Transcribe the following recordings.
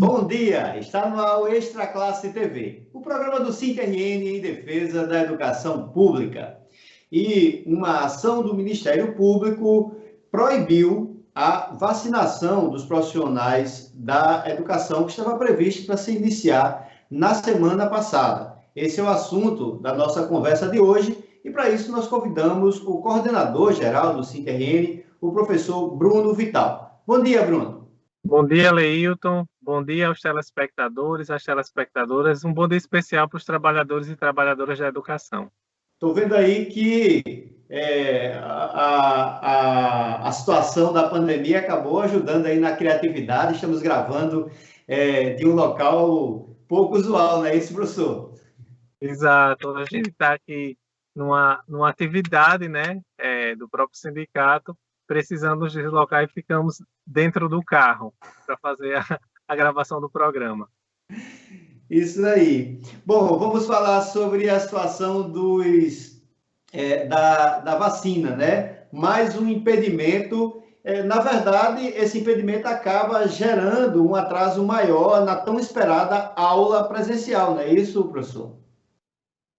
Bom dia, está no ar o Extra Classe TV, o programa do SINT-RN em defesa da educação pública. E uma ação do Ministério Público proibiu a vacinação dos profissionais da educação que estava prevista para se iniciar na semana passada. Esse é o assunto da nossa conversa de hoje e para isso nós convidamos o coordenador-geral do SINT-RN, o professor Bruno Vital. Bom dia, Bruno. Bom dia, Leilton. Bom dia aos telespectadores, às telespectadoras. Um bom dia especial para os trabalhadores e trabalhadoras da educação. Estou vendo aí que a situação da pandemia acabou ajudando aí na criatividade. Estamos gravando de um local pouco usual, não é isso, professor? Exato. A gente está aqui numa atividade, né, do próprio sindicato, precisando nos deslocar e ficamos dentro do carro para fazer a gravação do programa. Isso aí. Bom, vamos falar sobre a situação da vacina, né? Mais um impedimento. Na verdade, esse impedimento acaba gerando um atraso maior na tão esperada aula presencial, não é isso, professor?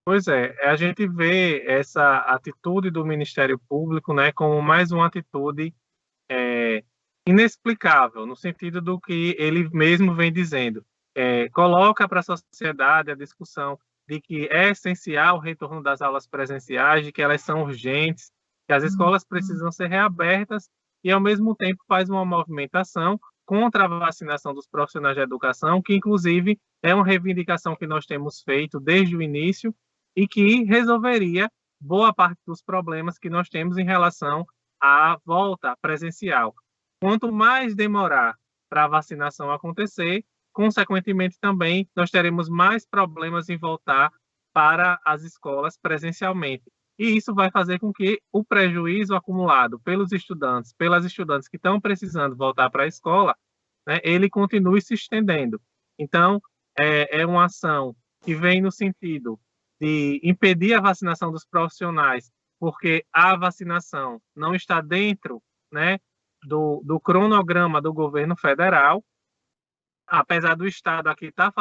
Pois é, a gente vê essa atitude do Ministério Público, né, como mais uma atitude inexplicável, no sentido do que ele mesmo vem dizendo. Coloca para a sociedade a discussão de que é essencial o retorno das aulas presenciais, de que elas são urgentes, que as escolas precisam ser reabertas e, ao mesmo tempo, faz uma movimentação contra a vacinação dos profissionais da educação, que, inclusive, é uma reivindicação que nós temos feito desde o início e que resolveria boa parte dos problemas que nós temos em relação à volta presencial. Quanto mais demorar para a vacinação acontecer, consequentemente também nós teremos mais problemas em voltar para as escolas presencialmente. E isso vai fazer com que o prejuízo acumulado pelas estudantes que estão precisando voltar para a escola, né, ele continue se estendendo. Então, é uma ação que vem no sentido de impedir a vacinação dos profissionais, porque a vacinação não está dentro, né, do cronograma do governo federal, apesar do Estado aqui estar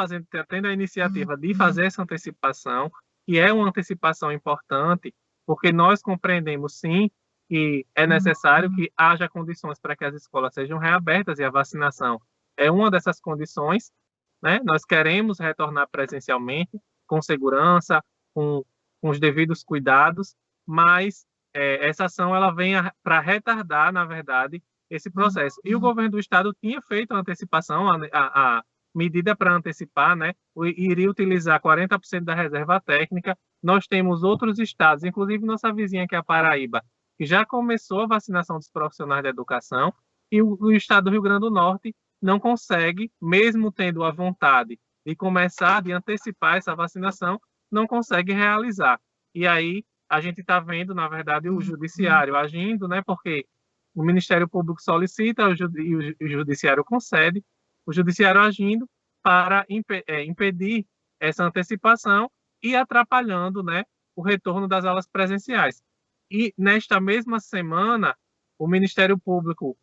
tendo a iniciativa de fazer essa antecipação, que é uma antecipação importante, porque nós compreendemos, sim, que é necessário que haja condições para que as escolas sejam reabertas, e a vacinação é uma dessas condições, né? Nós queremos retornar presencialmente, com segurança, com os devidos cuidados, mas essa ação ela vem para retardar, na verdade, esse processo. E o governo do estado tinha feito a antecipação, a medida para antecipar, né? Iria utilizar 40% da reserva técnica. Nós temos outros estados, inclusive nossa vizinha, que é a Paraíba, que já começou a vacinação dos profissionais da educação, e o estado do Rio Grande do Norte não consegue, mesmo tendo a vontade de começar, de antecipar essa vacinação, não consegue realizar. E aí a gente está vendo, na verdade, o judiciário agindo, né? Porque o Ministério Público solicita e o Judiciário concede, o Judiciário agindo para impedir essa antecipação e atrapalhando, né, o retorno das aulas presenciais. E nesta mesma semana, o Ministério Público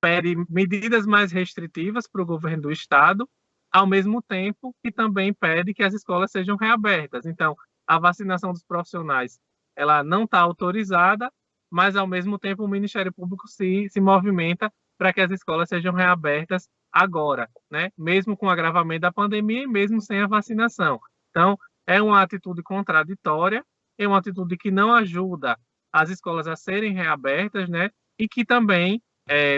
pede medidas mais restritivas para o governo do Estado, ao mesmo tempo que também pede que as escolas sejam reabertas. Então, a vacinação dos profissionais ela não está autorizada, mas, ao mesmo tempo, o Ministério Público se movimenta para que as escolas sejam reabertas agora, né? Mesmo com o agravamento da pandemia e mesmo sem a vacinação. Então, é uma atitude contraditória, é uma atitude que não ajuda as escolas a serem reabertas, né? E que também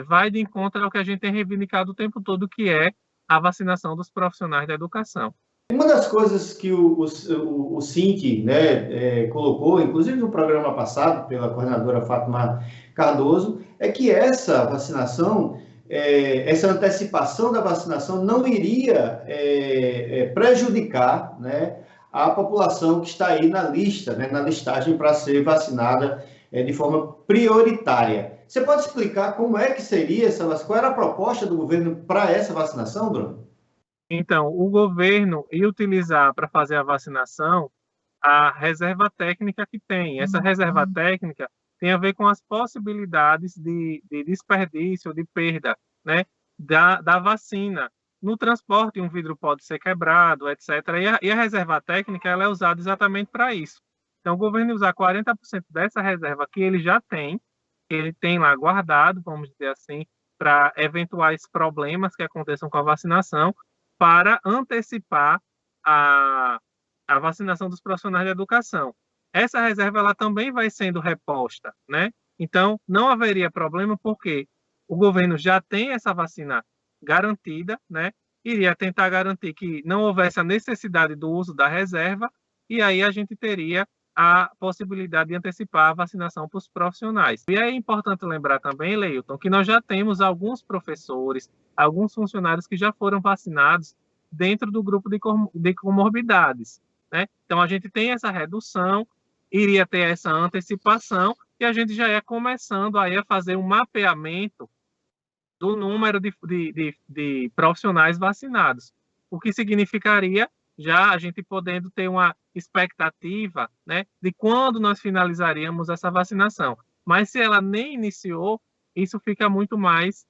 vai de encontro ao que a gente tem reivindicado o tempo todo, que é a vacinação dos profissionais da educação. Uma das coisas que o SINT, né, colocou, inclusive no programa passado, pela coordenadora Fátima Cardoso, é que essa vacinação, essa antecipação da vacinação não iria prejudicar, né, a população que está aí na lista, né, na listagem para ser vacinada de forma prioritária. Você pode explicar como é que seria essa vacinação? Qual era a proposta do governo para essa vacinação, Bruno? Então, o governo ia utilizar para fazer a vacinação a reserva técnica que tem. Essa reserva técnica tem a ver com as possibilidades de desperdício, de perda, né, da vacina. no transporte um vidro pode ser quebrado, etc. E a reserva técnica ela é usada exatamente para isso. Então, o governo usar 40% dessa reserva que ele já tem, que ele tem lá guardado, vamos dizer assim, para eventuais problemas que aconteçam com a vacinação, para antecipar a, a vacinação dos profissionais da educação. Essa reserva ela também vai sendo reposta, né? Então, não haveria problema porque o governo já tem essa vacina garantida, né? Iria tentar garantir que não houvesse a necessidade do uso da reserva e aí a gente teria a possibilidade de antecipar a vacinação para os profissionais. E é importante lembrar também, Leilton, que nós já temos alguns professores, alguns funcionários que já foram vacinados dentro do grupo de comorbidades, né? Então, a gente tem essa redução, iria ter essa antecipação e a gente já ia começando aí a fazer um mapeamento do número de profissionais vacinados, o que significaria já a gente podendo ter uma expectativa, né, de quando nós finalizaríamos essa vacinação. Mas se ela nem iniciou, isso fica muito mais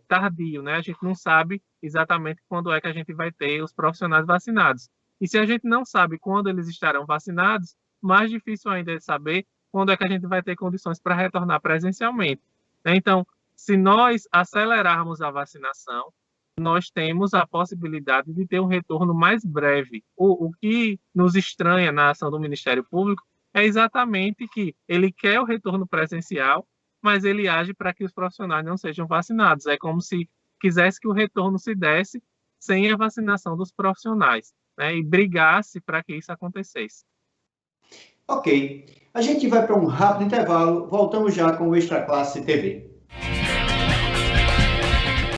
tardio, né? A gente não sabe exatamente quando é que a gente vai ter os profissionais vacinados. E se a gente não sabe quando eles estarão vacinados, mais difícil ainda é saber quando é que a gente vai ter condições para retornar presencialmente, né? Então, se nós acelerarmos a vacinação, nós temos a possibilidade de ter um retorno mais breve. O que nos estranha na ação do Ministério Público é exatamente que ele quer o retorno presencial, mas ele age para que os profissionais não sejam vacinados. É como se quisesse que o retorno se desse sem a vacinação dos profissionais, né? E brigasse para que isso acontecesse. Ok. A gente vai para um rápido intervalo. Voltamos já com o Extra Classe TV.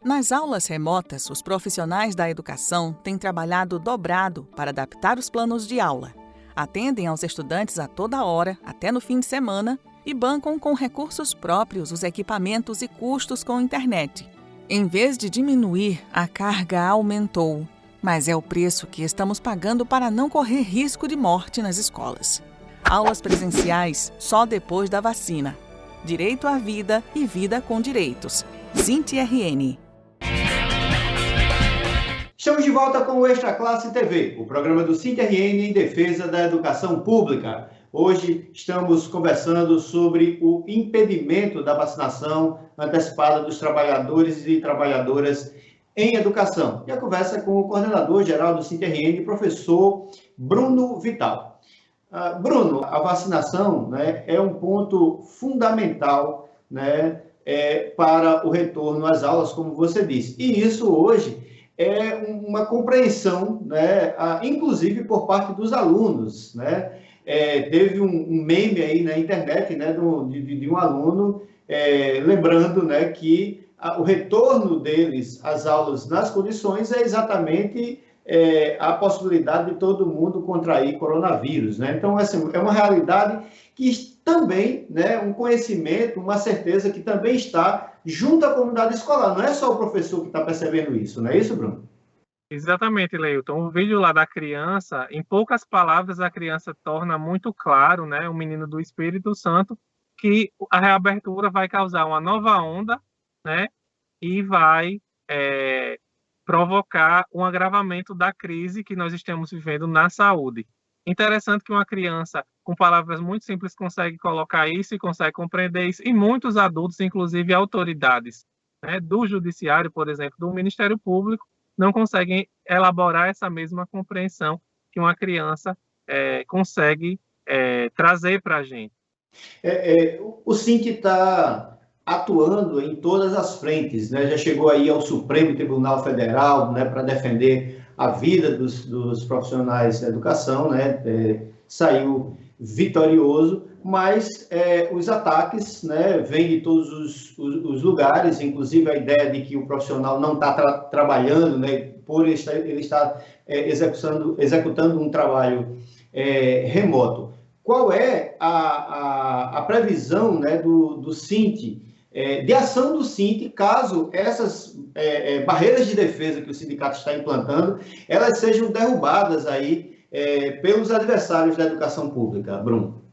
Nas aulas remotas, os profissionais da educação têm trabalhado dobrado para adaptar os planos de aula. Atendem aos estudantes a toda hora, até no fim de semana, e bancam com recursos próprios os equipamentos e custos com internet. Em vez de diminuir, a carga aumentou. Mas é o preço que estamos pagando para não correr risco de morte nas escolas. Aulas presenciais só depois da vacina. Direito à vida e vida com direitos. SINT-RN. Estamos de volta com o Extra Classe TV, o programa do SINT-RN em defesa da educação pública. Hoje estamos conversando sobre o impedimento da vacinação antecipada dos trabalhadores e trabalhadoras em educação. E a conversa com o coordenador geral do SINT-RN, professor Bruno Vital. Bruno, a vacinação, né, é um ponto fundamental, né, para o retorno às aulas, como você disse. E isso hoje é uma compreensão, né, inclusive por parte dos alunos, né? Teve um meme aí na internet, né, de um aluno lembrando, né, que o retorno deles às aulas nas condições é exatamente a possibilidade de todo mundo contrair coronavírus, né? Então, assim, é uma realidade que também, né, um conhecimento, uma certeza que também está junto à comunidade escolar. Não é só o professor que está percebendo isso, não é isso, Bruno? Exatamente, Leilton. O vídeo lá da criança, em poucas palavras, a criança torna muito claro, né, o menino do Espírito Santo, que a reabertura vai causar uma nova onda, né, e vai provocar um agravamento da crise que nós estamos vivendo na saúde. Interessante que uma criança, com palavras muito simples, consegue colocar isso e consegue compreender isso, e muitos adultos, inclusive autoridades, né, do Judiciário, por exemplo, do Ministério Público, não conseguem elaborar essa mesma compreensão que uma criança consegue trazer para a gente. O SINT está atuando em todas as frentes, né? Já chegou aí ao Supremo Tribunal Federal, né, para defender a vida dos profissionais da educação, né? Saiu vitorioso, mas os ataques, né, vêm de todos os lugares, inclusive a ideia de que o profissional não está trabalhando, né, por ele estar executando um trabalho remoto. Qual é a previsão, né, do SINT, de ação do SINT, caso essas barreiras de defesa que o sindicato está implantando, elas sejam derrubadas aí pelos adversários da educação pública, Bruno?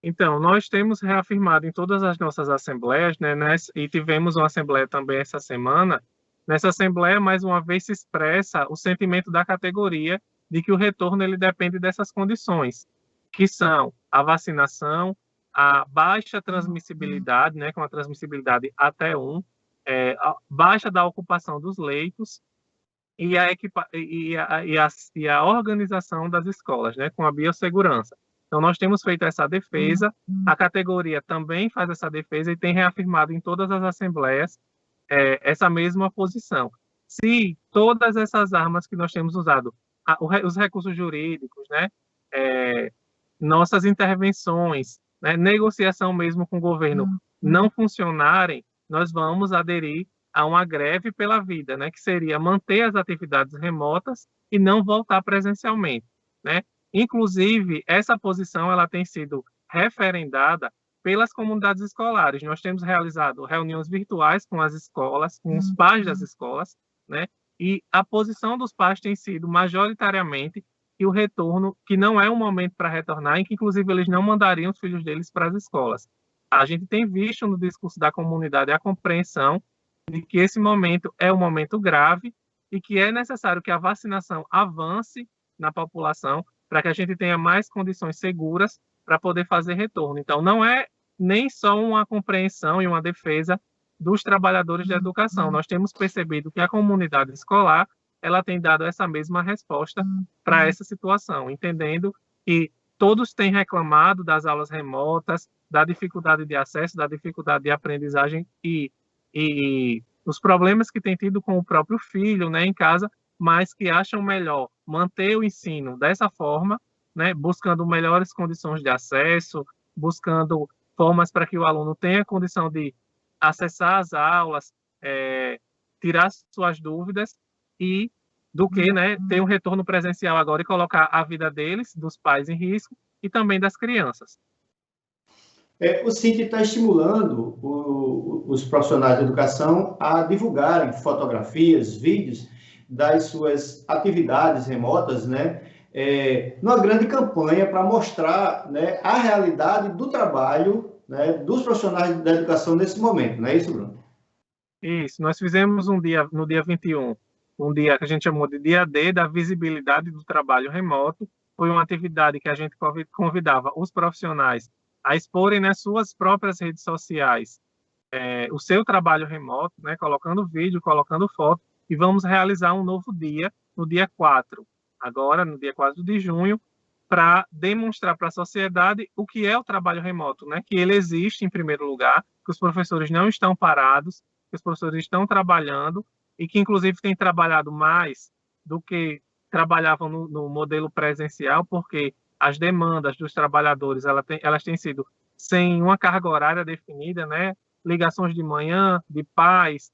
Então, nós temos reafirmado em todas as nossas assembleias, né, e tivemos uma assembleia também essa semana, Nessa assembleia, mais uma vez, se expressa o sentimento da categoria de que o retorno ele depende dessas condições, que são a vacinação, a baixa transmissibilidade, né, com a transmissibilidade até 1, a baixa da ocupação dos leitos e a organização das escolas, né, com a biossegurança. Então, nós temos feito essa defesa, a categoria também faz essa defesa e tem reafirmado em todas as assembleias essa mesma posição. Se todas essas armas que nós temos usado, os recursos jurídicos, né, nossas intervenções, né, negociação mesmo com o governo, não funcionarem, nós vamos aderir a uma greve pela vida, né, que seria manter as atividades remotas e não voltar presencialmente, né? Inclusive, essa posição ela tem sido referendada pelas comunidades escolares. Nós temos realizado reuniões virtuais com as escolas, com os pais das escolas, né? E a posição dos pais tem sido majoritariamente que o retorno, que não é um momento para retornar, e que inclusive eles não mandariam os filhos deles para as escolas. A gente tem visto no discurso da comunidade a compreensão de que esse momento é um momento grave e que é necessário que a vacinação avance na população para que a gente tenha mais condições seguras para poder fazer retorno. Então, não é nem só uma compreensão e uma defesa dos trabalhadores da educação. Nós temos percebido que a comunidade escolar ela tem dado essa mesma resposta para essa situação, entendendo que todos têm reclamado das aulas remotas, da dificuldade de acesso, da dificuldade de aprendizagem e os problemas que tem tido com o próprio filho, né, em casa, mas que acham melhor manter o ensino dessa forma, né, buscando melhores condições de acesso, buscando formas para que o aluno tenha condição de acessar as aulas, tirar suas dúvidas, e do que, né, ter um retorno presencial agora e colocar a vida deles, dos pais, em risco e também das crianças. O CIT está estimulando os profissionais de educação a divulgarem fotografias, vídeos das suas atividades remotas, né, numa grande campanha para mostrar, né, a realidade do trabalho, né, dos profissionais da educação nesse momento, não é isso, Bruno? Isso, nós fizemos no dia 21, um dia que a gente chamou de dia D, da visibilidade do trabalho remoto. Foi uma atividade que a gente convidava os profissionais a exporem nas suas próprias redes sociais o seu trabalho remoto, né, colocando vídeo, colocando foto, e vamos realizar um novo dia, no dia 4, agora, no dia 4 de junho, para demonstrar para a sociedade o que é o trabalho remoto, né, que ele existe em primeiro lugar, que os professores não estão parados, que os professores estão trabalhando, e que inclusive têm trabalhado mais do que trabalhavam no modelo presencial, porque as demandas dos trabalhadores elas têm sido sem uma carga horária definida, né? Ligações de manhã, de pais,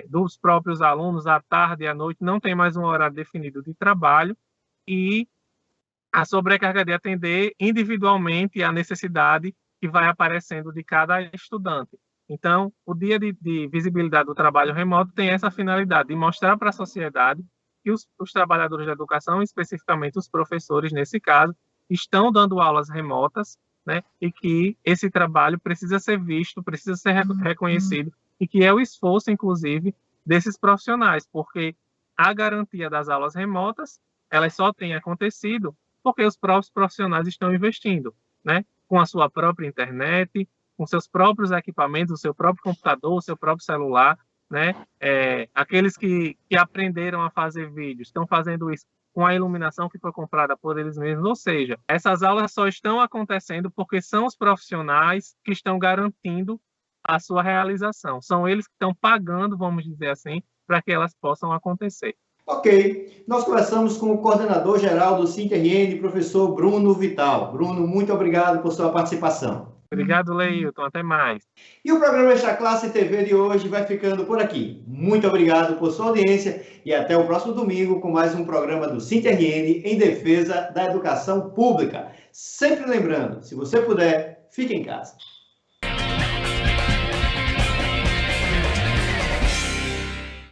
dos próprios alunos, à tarde e à noite, não tem mais um horário definido de trabalho, e a sobrecarga de atender individualmente a necessidade que vai aparecendo de cada estudante. Então, o dia de visibilidade do trabalho remoto tem essa finalidade, de mostrar para a sociedade que os trabalhadores da educação, especificamente os professores, nesse caso, estão dando aulas remotas, né, e que esse trabalho precisa ser visto, precisa ser reconhecido, e que é o esforço, inclusive, desses profissionais, porque a garantia das aulas remotas, elas só têm acontecido porque os próprios profissionais estão investindo, né, com a sua própria internet, com seus próprios equipamentos, o seu próprio computador, o seu próprio celular, né? Aqueles que aprenderam a fazer vídeos estão fazendo isso com a iluminação que foi comprada por eles mesmos. Ou seja, essas aulas só estão acontecendo porque são os profissionais que estão garantindo a sua realização. São eles que estão pagando, vamos dizer assim, para que elas possam acontecer. Ok. Nós conversamos com o coordenador-geral do CIT-RN, professor Bruno Vital. Bruno, muito obrigado por sua participação. Obrigado, Leilton. Até mais. E o programa Extra Classe TV de hoje vai ficando por aqui. Muito obrigado por sua audiência e até o próximo domingo com mais um programa do CIT-RN em defesa da educação pública. Sempre lembrando, se você puder, fique em casa.